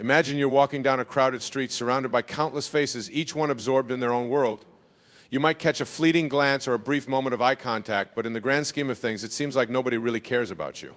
Imagine you're walking down a crowded street surrounded by countless faces, each one absorbed in their own world. You might catch a fleeting glance or a brief moment of eye contact, but in the grand scheme of things, it seems like nobody really cares about you.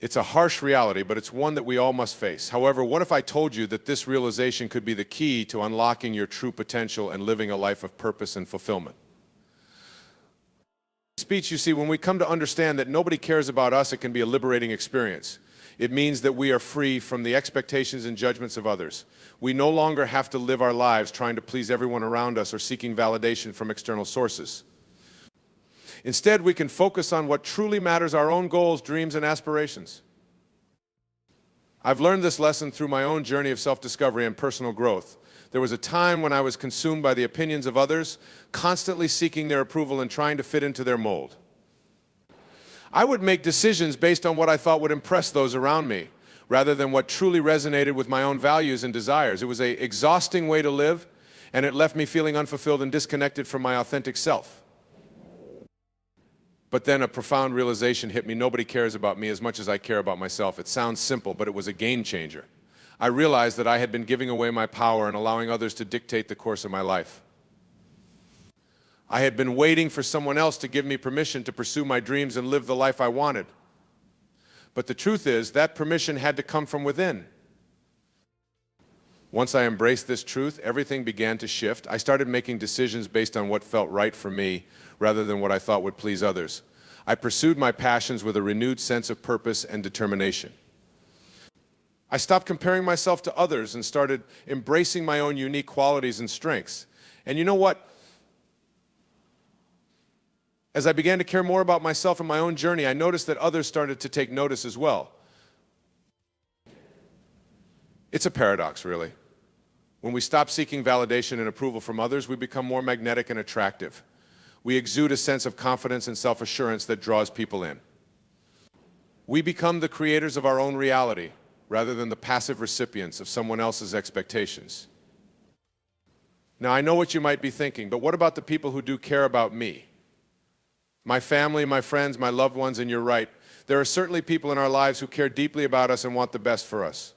It's a harsh reality, but it's one that we all must face. However, what if I told you that this realization could be the key to unlocking your true potential and living a life of purpose and fulfillment? Speech, you see, when we come to understand that nobody cares about us, it can be a liberating experience. It means that we are free from the expectations and judgments of others. We no longer have to live our lives trying to please everyone around us or seeking validation from external sources. Instead, we can focus on what truly matters, our own goals, dreams, and aspirations. I've learned this lesson through my own journey of self-discovery and personal growth. There was a time when I was consumed by the opinions of others, constantly seeking their approval and trying to fit into their mold. I would make decisions based on what I thought would impress those around me, rather than what truly resonated with my own values and desires. It was an exhausting way to live, and it left me feeling unfulfilled and disconnected from my authentic self. But then a profound realization hit me. Nobody cares about me as much as I care about myself. It sounds simple, but it was a game changer. I realized that I had been giving away my power and allowing others to dictate the course of my life. I had been waiting for someone else to give me permission to pursue my dreams and live the life I wanted. But the truth is, that permission had to come from within. Once I embraced this truth, everything began to shift. I started making decisions based on what felt right for me, rather than what I thought would please others. I pursued my passions with a renewed sense of purpose and determination. I stopped comparing myself to others and started embracing my own unique qualities and strengths. And you know what? As I began to care more about myself and my own journey, I noticed that others started to take notice as well. It's a paradox, really. When we stop seeking validation and approval from others, we become more magnetic and attractive. We exude a sense of confidence and self-assurance that draws people in. We become the creators of our own reality, rather than the passive recipients of someone else's expectations. Now, I know what you might be thinking, but what about the people who do care about me? My family, my friends, my loved ones, and you're right. There are certainly people in our lives who care deeply about us and want the best for us.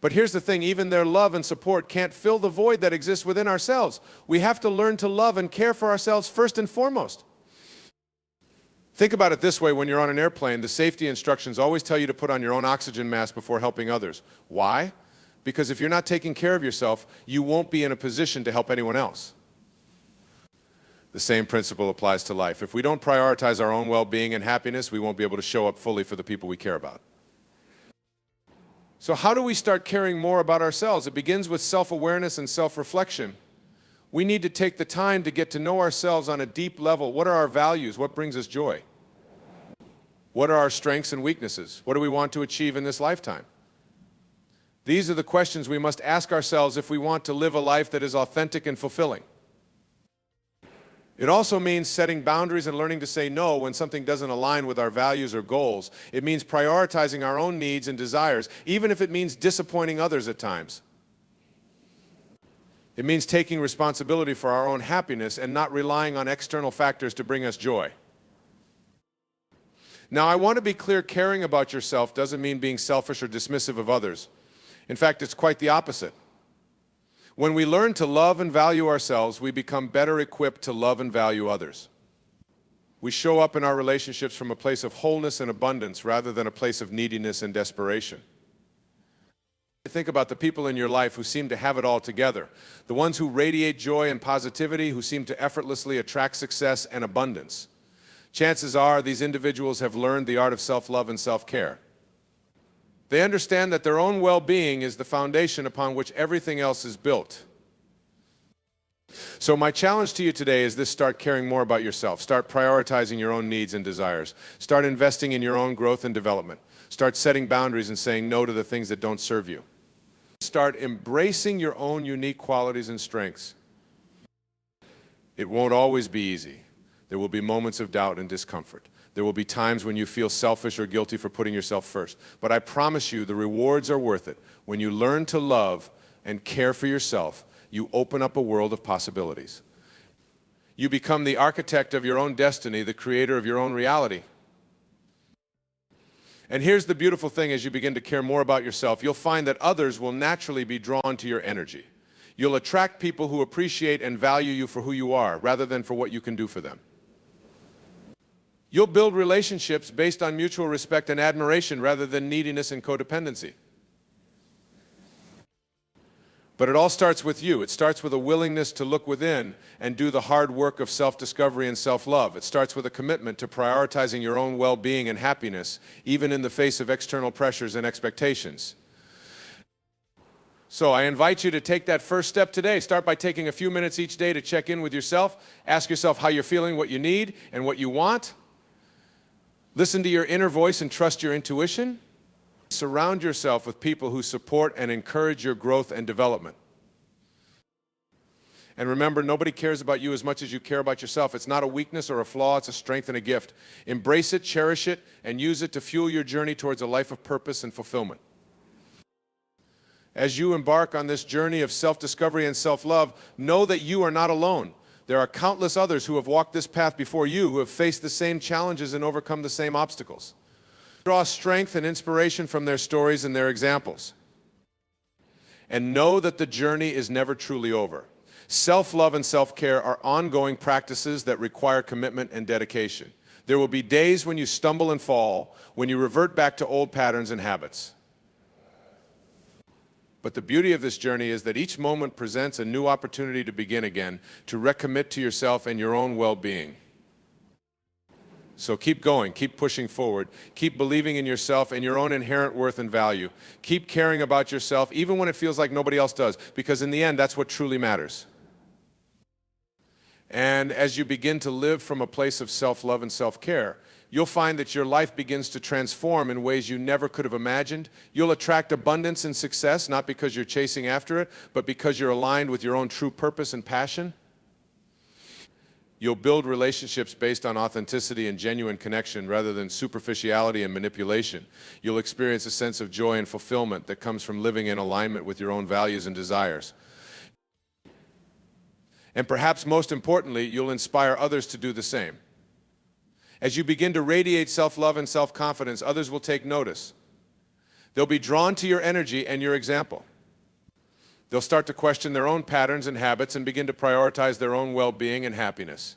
But here's the thing, even their love and support can't fill the void that exists within ourselves. We have to learn to love and care for ourselves first and foremost. Think about it this way: when you're on an airplane, the safety instructions always tell you to put on your own oxygen mask before helping others. Why? Because if you're not taking care of yourself, you won't be in a position to help anyone else. The same principle applies to life. If we don't prioritize our own well-being and happiness, we won't be able to show up fully for the people we care about. So how do we start caring more about ourselves? It begins with self-awareness and self-reflection. We need to take the time to get to know ourselves on a deep level. What are our values? What brings us joy? What are our strengths and weaknesses? What do we want to achieve in this lifetime? These are the questions we must ask ourselves if we want to live a life that is authentic and fulfilling. It also means setting boundaries and learning to say no when something doesn't align with our values or goals. It means prioritizing our own needs and desires, even if it means disappointing others at times. It means taking responsibility for our own happiness and not relying on external factors to bring us joy. Now, I want to be clear, caring about yourself doesn't mean being selfish or dismissive of others. In fact, it's quite the opposite. When we learn to love and value ourselves, we become better equipped to love and value others. We show up in our relationships from a place of wholeness and abundance rather than a place of neediness and desperation. Think about the people in your life who seem to have it all together, the ones who radiate joy and positivity, who seem to effortlessly attract success and abundance. Chances are these individuals have learned the art of self-love and self-care. They understand that their own well-being is the foundation upon which everything else is built. So my challenge to you today is this: start caring more about yourself. Start prioritizing your own needs and desires. Start investing in your own growth and development. Start setting boundaries and saying no to the things that don't serve you. Start embracing your own unique qualities and strengths. It won't always be easy. There will be moments of doubt and discomfort. There will be times when you feel selfish or guilty for putting yourself first. But I promise you, the rewards are worth it. When you learn to love and care for yourself, you open up a world of possibilities. You become the architect of your own destiny, the creator of your own reality. And here's the beautiful thing: as you begin to care more about yourself, you'll find that others will naturally be drawn to your energy. You'll attract people who appreciate and value you for who you are, rather than for what you can do for them. You'll build relationships based on mutual respect and admiration rather than neediness and codependency. But it all starts with you. It starts with a willingness to look within and do the hard work of self-discovery and self-love. It starts with a commitment to prioritizing your own well-being and happiness, even in the face of external pressures and expectations. So I invite you to take that first step today. Start by taking a few minutes each day to check in with yourself. Ask yourself how you're feeling, what you need, and what you want. Listen to your inner voice and trust your intuition. Surround yourself with people who support and encourage your growth and development. And remember, nobody cares about you as much as you care about yourself. It's not a weakness or a flaw, it's a strength and a gift. Embrace it, cherish it, and use it to fuel your journey towards a life of purpose and fulfillment. As you embark on this journey of self-discovery and self-love, know that you are not alone. There are countless others who have walked this path before you, who have faced the same challenges and overcome the same obstacles. Draw strength and inspiration from their stories and their examples. And know that the journey is never truly over. Self-love and self-care are ongoing practices that require commitment and dedication. There will be days when you stumble and fall, when you revert back to old patterns and habits. But the beauty of this journey is that each moment presents a new opportunity to begin again, to recommit to yourself and your own well-being. So keep going, keep pushing forward, keep believing in yourself and your own inherent worth and value. Keep caring about yourself, even when it feels like nobody else does, because in the end, that's what truly matters. And as you begin to live from a place of self-love and self-care, you'll find that your life begins to transform in ways you never could have imagined. You'll attract abundance and success, not because you're chasing after it, but because you're aligned with your own true purpose and passion. You'll build relationships based on authenticity and genuine connection rather than superficiality and manipulation. You'll experience a sense of joy and fulfillment that comes from living in alignment with your own values and desires. And perhaps most importantly, you'll inspire others to do the same. As you begin to radiate self-love and self-confidence, others will take notice. They'll be drawn to your energy and your example. They'll start to question their own patterns and habits and begin to prioritize their own well-being and happiness.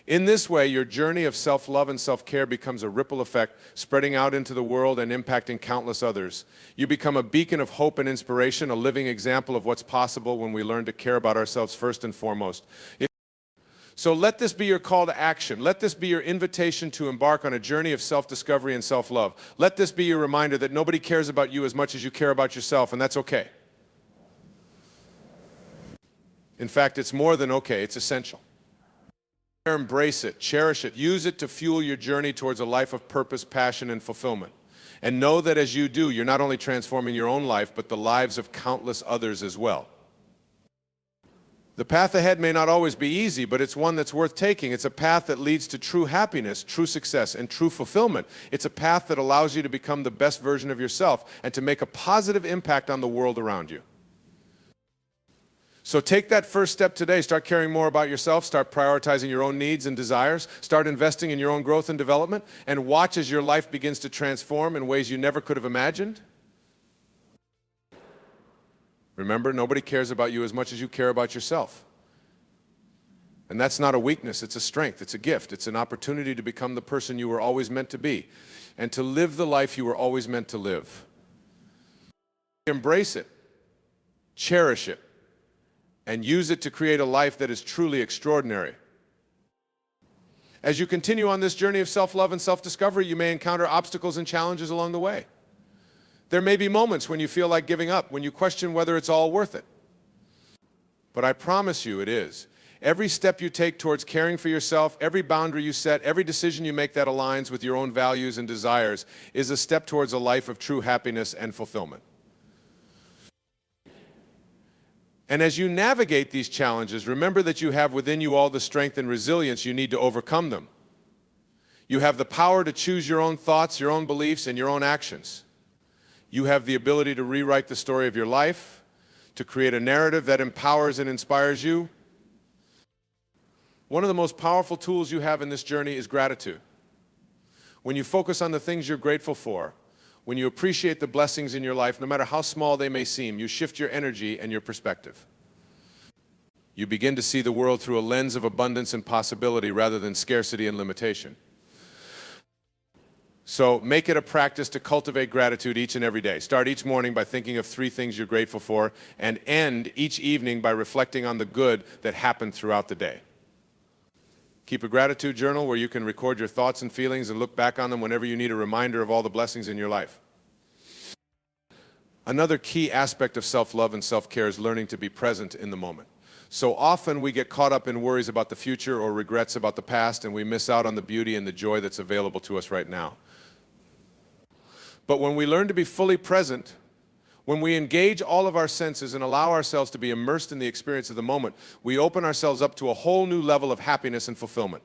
In this way, your journey of self-love and self-care becomes a ripple effect, spreading out into the world and impacting countless others. You become a beacon of hope and inspiration, a living example of what's possible when we learn to care about ourselves first and foremost. So let this be your call to action. Let this be your invitation to embark on a journey of self-discovery and self-love. Let this be your reminder that nobody cares about you as much as you care about yourself, and that's okay. In fact, it's more than okay, it's essential. Embrace it, cherish it, use it to fuel your journey towards a life of purpose, passion, and fulfillment. And know that as you do, you're not only transforming your own life, but the lives of countless others as well. The path ahead may not always be easy, but it's one that's worth taking. It's a path that leads to true happiness, true success, and true fulfillment. It's a path that allows you to become the best version of yourself and to make a positive impact on the world around you. So take that first step today. Start caring more about yourself. Start prioritizing your own needs and desires. Start investing in your own growth and development. And watch as your life begins to transform in ways you never could have imagined. Remember, nobody cares about you as much as you care about yourself. And that's not a weakness, it's a strength, it's a gift. It's an opportunity to become the person you were always meant to be and to live the life you were always meant to live. Embrace it, cherish it, and use it to create a life that is truly extraordinary. As you continue on this journey of self-love and self-discovery, you may encounter obstacles and challenges along the way. There may be moments when you feel like giving up, when you question whether it's all worth it. But I promise you it is. Every step you take towards caring for yourself, every boundary you set, every decision you make that aligns with your own values and desires is a step towards a life of true happiness and fulfillment. And as you navigate these challenges, remember that you have within you all the strength and resilience you need to overcome them. You have the power to choose your own thoughts, your own beliefs, and your own actions. You have the ability to rewrite the story of your life, to create a narrative that empowers and inspires you. One of the most powerful tools you have in this journey is gratitude. When you focus on the things you're grateful for, when you appreciate the blessings in your life, no matter how small they may seem, you shift your energy and your perspective. You begin to see the world through a lens of abundance and possibility rather than scarcity and limitation. So make it a practice to cultivate gratitude each and every day. Start each morning by thinking of 3 things you're grateful for, and end each evening by reflecting on the good that happened throughout the day. Keep a gratitude journal where you can record your thoughts and feelings and look back on them whenever you need a reminder of all the blessings in your life. Another key aspect of self-love and self-care is learning to be present in the moment. So often we get caught up in worries about the future or regrets about the past, and we miss out on the beauty and the joy that's available to us right now. But when we learn to be fully present, when we engage all of our senses and allow ourselves to be immersed in the experience of the moment, we open ourselves up to a whole new level of happiness and fulfillment.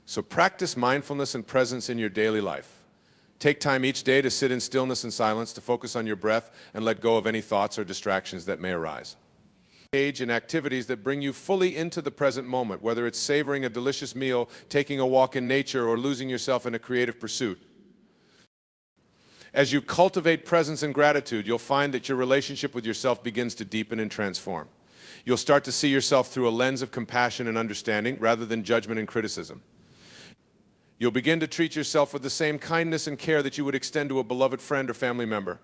So practice mindfulness and presence in your daily life. Take time each day to sit in stillness and silence, to focus on your breath and let go of any thoughts or distractions that may arise. Engage in activities that bring you fully into the present moment, whether it's savoring a delicious meal, taking a walk in nature, or losing yourself in a creative pursuit. As you cultivate presence and gratitude, you'll find that your relationship with yourself begins to deepen and transform. You'll start to see yourself through a lens of compassion and understanding rather than judgment and criticism. You'll begin to treat yourself with the same kindness and care that you would extend to a beloved friend or family member.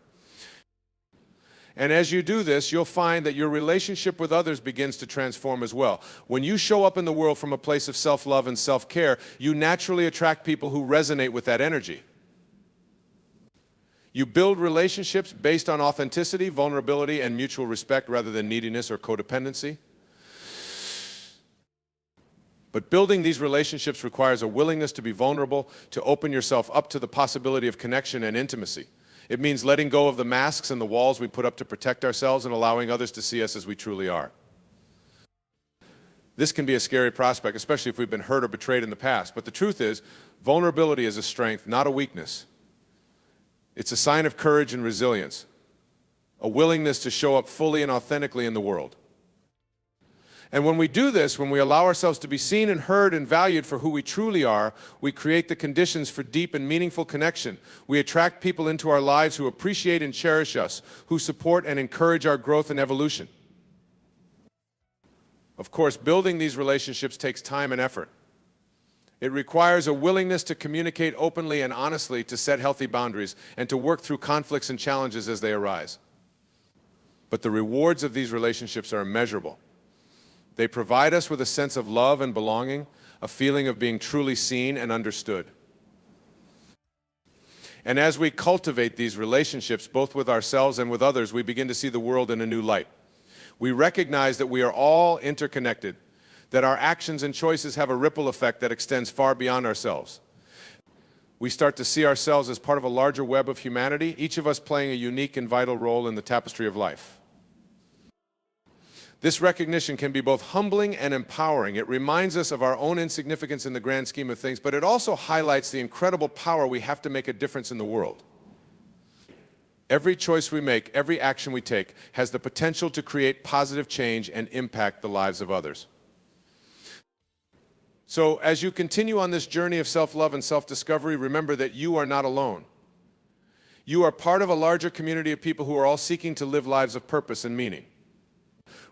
And as you do this, you'll find that your relationship with others begins to transform as well. When you show up in the world from a place of self-love and self-care, you naturally attract people who resonate with that energy. You build relationships based on authenticity, vulnerability, and mutual respect rather than neediness or codependency. But building these relationships requires a willingness to be vulnerable, to open yourself up to the possibility of connection and intimacy. It means letting go of the masks and the walls we put up to protect ourselves and allowing others to see us as we truly are. This can be a scary prospect, especially if we've been hurt or betrayed in the past. But the truth is, vulnerability is a strength, not a weakness. It's a sign of courage and resilience, a willingness to show up fully and authentically in the world. And when we do this, when we allow ourselves to be seen and heard and valued for who we truly are, we create the conditions for deep and meaningful connection. We attract people into our lives who appreciate and cherish us, who support and encourage our growth and evolution. Of course, building these relationships takes time and effort. It requires a willingness to communicate openly and honestly, to set healthy boundaries, and to work through conflicts and challenges as they arise. But the rewards of these relationships are immeasurable. They provide us with a sense of love and belonging, a feeling of being truly seen and understood. And as we cultivate these relationships, both with ourselves and with others, we begin to see the world in a new light. We recognize that we are all interconnected, that our actions and choices have a ripple effect that extends far beyond ourselves. We start to see ourselves as part of a larger web of humanity, each of us playing a unique and vital role in the tapestry of life. This recognition can be both humbling and empowering. It reminds us of our own insignificance in the grand scheme of things, but it also highlights the incredible power we have to make a difference in the world. Every choice we make, every action we take, has the potential to create positive change and impact the lives of others. So as you continue on this journey of self-love and self-discovery, remember that you are not alone. You are part of a larger community of people who are all seeking to live lives of purpose and meaning.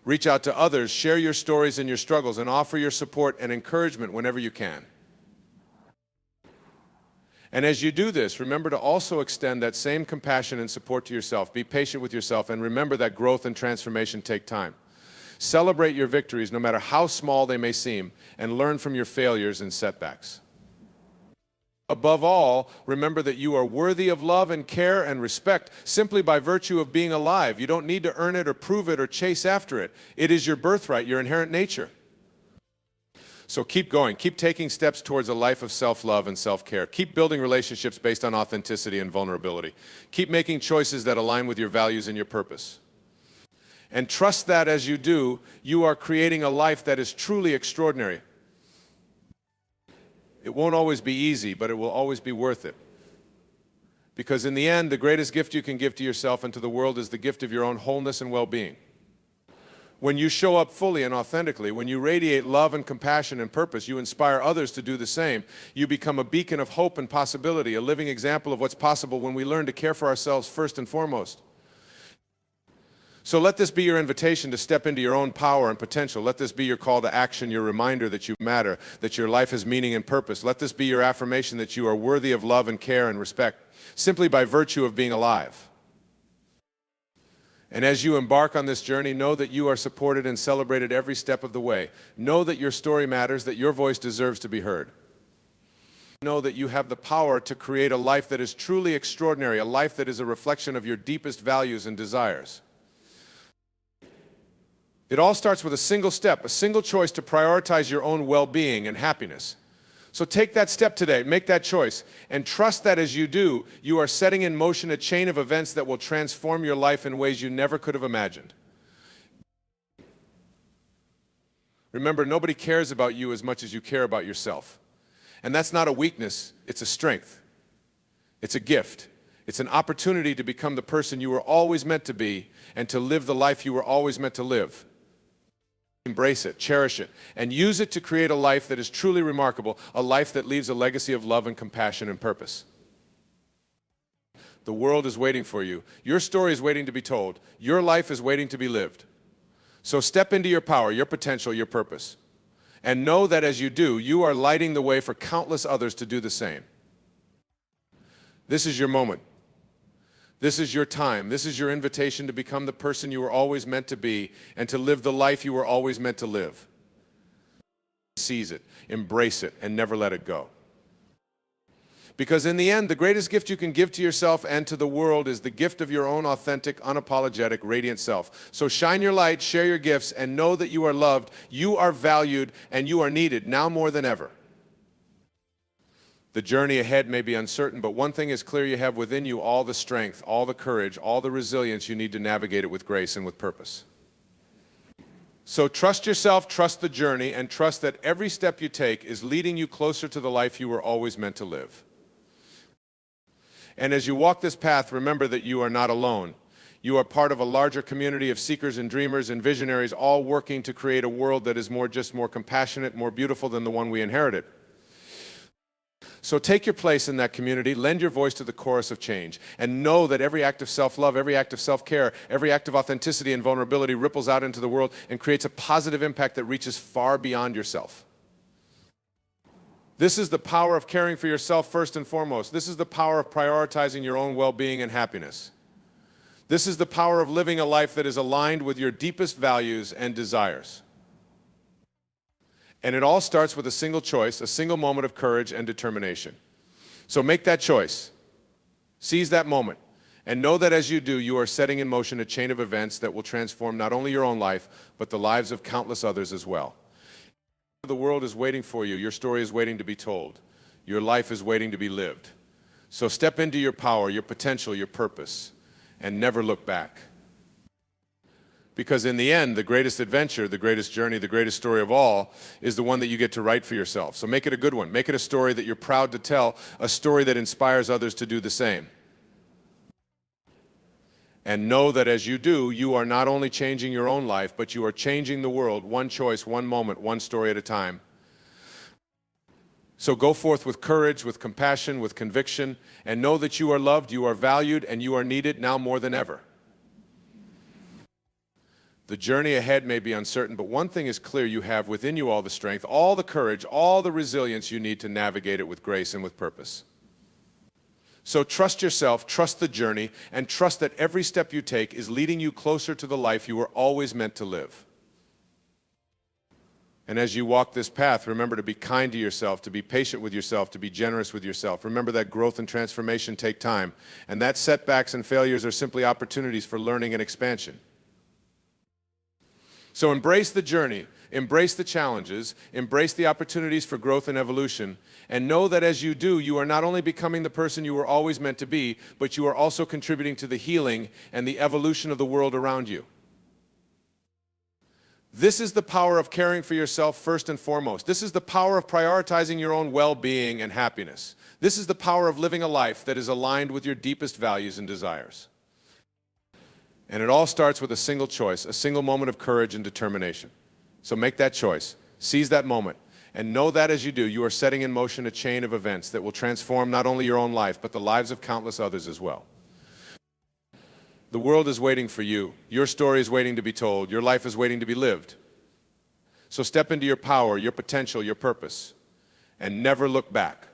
Reach out to others, share your stories and your struggles, and offer your support and encouragement whenever you can. And as you do this, remember to also extend that same compassion and support to yourself. Be patient with yourself, and remember that growth and transformation take time. Celebrate your victories, no matter how small they may seem, and learn from your failures and setbacks. Above all, remember that you are worthy of love and care and respect simply by virtue of being alive. You don't need to earn it or prove it or chase after it. It is your birthright, your inherent nature. So keep going. Keep taking steps towards a life of self-love and self-care. Keep building relationships based on authenticity and vulnerability. Keep making choices that align with your values and your purpose. And trust that as you do, you are creating a life that is truly extraordinary. It won't always be easy, but it will always be worth it. Because in the end, the greatest gift you can give to yourself and to the world is the gift of your own wholeness and well-being. When you show up fully and authentically, when you radiate love and compassion and purpose, you inspire others to do the same. You become a beacon of hope and possibility, a living example of what's possible when we learn to care for ourselves first and foremost. So let this be your invitation to step into your own power and potential. Let this be your call to action, your reminder that you matter, that your life has meaning and purpose. Let this be your affirmation that you are worthy of love and care and respect, simply by virtue of being alive. And as you embark on this journey, know that you are supported and celebrated every step of the way. Know that your story matters, that your voice deserves to be heard. Know that you have the power to create a life that is truly extraordinary, a life that is a reflection of your deepest values and desires. It all starts with a single step, a single choice to prioritize your own well-being and happiness. So take that step today, make that choice, and trust that as you do, you are setting in motion a chain of events that will transform your life in ways you never could have imagined. Remember, nobody cares about you as much as you care about yourself. And that's not a weakness, it's a strength. It's a gift. It's an opportunity to become the person you were always meant to be and to live the life you were always meant to live. Embrace it, cherish it, and use it to create a life that is truly remarkable, a life that leaves a legacy of love and compassion and purpose. The world is waiting for you. Your story is waiting to be told. Your life is waiting to be lived. So step into your power, your potential, your purpose. And know that as you do, you are lighting the way for countless others to do the same. This is your moment. This is your time. This is your invitation to become the person you were always meant to be and to live the life you were always meant to live. Seize it, embrace it, and never let it go. Because in the end, the greatest gift you can give to yourself and to the world is the gift of your own authentic, unapologetic, radiant self. So shine your light, share your gifts, and know that you are loved, you are valued, and you are needed now more than ever. The journey ahead may be uncertain, but one thing is clear: you have within you all the strength, all the courage, all the resilience you need to navigate it with grace and with purpose. So trust yourself, trust the journey, and trust that every step you take is leading you closer to the life you were always meant to live. And as you walk this path, remember that you are not alone. You are part of a larger community of seekers and dreamers and visionaries, all working to create a world that is more compassionate, more beautiful than the one we inherited. So take your place in that community, lend your voice to the chorus of change, and know that every act of self-love, every act of self-care, every act of authenticity and vulnerability ripples out into the world and creates a positive impact that reaches far beyond yourself. This is the power of caring for yourself first and foremost. This is the power of prioritizing your own well-being and happiness. This is the power of living a life that is aligned with your deepest values and desires. And it all starts with a single choice, a single moment of courage and determination. So make that choice. Seize that moment. And know that as you do, you are setting in motion a chain of events that will transform not only your own life, but the lives of countless others as well. The world is waiting for you. Your story is waiting to be told. Your life is waiting to be lived. So step into your power, your potential, your purpose, and never look back. Because in the end, the greatest adventure, the greatest journey, the greatest story of all is the one that you get to write for yourself. So make it a good one. Make it a story that you're proud to tell, a story that inspires others to do the same. And know that as you do, you are not only changing your own life, but you are changing the world, one choice, one moment, one story at a time. So go forth with courage, with compassion, with conviction, and know that you are loved, you are valued, and you are needed now more than ever. The journey ahead may be uncertain, but one thing is clear: you have within you all the strength, all the courage, all the resilience you need to navigate it with grace and with purpose. So trust yourself, trust the journey, and trust that every step you take is leading you closer to the life you were always meant to live. And as you walk this path, remember to be kind to yourself, to be patient with yourself, to be generous with yourself. Remember that growth and transformation take time, and that setbacks and failures are simply opportunities for learning and expansion. So embrace the journey, embrace the challenges, embrace the opportunities for growth and evolution, and know that as you do, you are not only becoming the person you were always meant to be, but you are also contributing to the healing and the evolution of the world around you. This is the power of caring for yourself first and foremost. This is the power of prioritizing your own well-being and happiness. This is the power of living a life that is aligned with your deepest values and desires. And it all starts with a single choice, a single moment of courage and determination. So make that choice. Seize that moment. And know that as you do, you are setting in motion a chain of events that will transform not only your own life, but the lives of countless others as well. The world is waiting for you. Your story is waiting to be told. Your life is waiting to be lived. So step into your power, your potential, your purpose, and never look back.